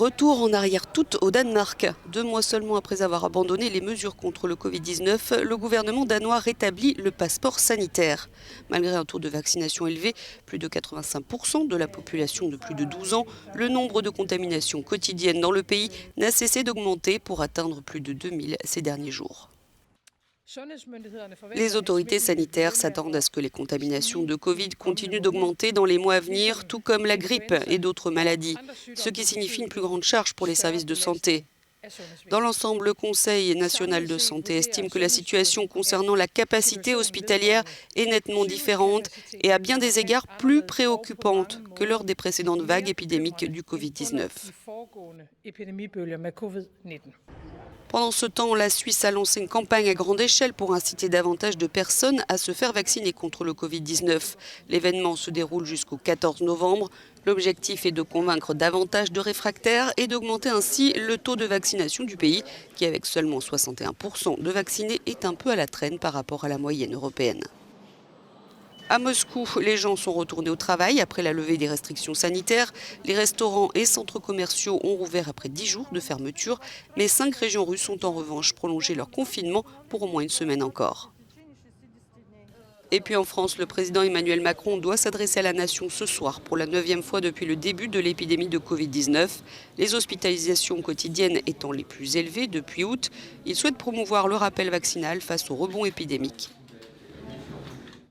Retour en arrière toute au Danemark. 2 mois seulement après avoir abandonné les mesures contre le Covid-19, le gouvernement danois rétablit le passeport sanitaire. Malgré un taux de vaccination élevé, plus de 85% de la population de plus de 12 ans, le nombre de contaminations quotidiennes dans le pays n'a cessé d'augmenter pour atteindre plus de 2000 ces derniers jours. Les autorités sanitaires s'attendent à ce que les contaminations de Covid continuent d'augmenter dans les mois à venir, tout comme la grippe et d'autres maladies, ce qui signifie une plus grande charge pour les services de santé. Dans l'ensemble, le Conseil national de santé estime que la situation concernant la capacité hospitalière est nettement différente et à bien des égards plus préoccupante que lors des précédentes vagues épidémiques du Covid-19. Pendant ce temps, la Suisse a lancé une campagne à grande échelle pour inciter davantage de personnes à se faire vacciner contre le Covid-19. L'événement se déroule jusqu'au 14 novembre. L'objectif est de convaincre davantage de réfractaires et d'augmenter ainsi le taux de vaccination du pays, qui avec seulement 61% de vaccinés est un peu à la traîne par rapport à la moyenne européenne. À Moscou, les gens sont retournés au travail après la levée des restrictions sanitaires. Les restaurants et centres commerciaux ont rouvert après 10 jours de fermeture, mais 5 régions russes ont en revanche prolongé leur confinement pour au moins une semaine encore. Et puis en France, le président Emmanuel Macron doit s'adresser à la nation ce soir pour la 9e fois depuis le début de l'épidémie de Covid-19. Les hospitalisations quotidiennes étant les plus élevées depuis août, il souhaite promouvoir le rappel vaccinal face au rebond épidémique.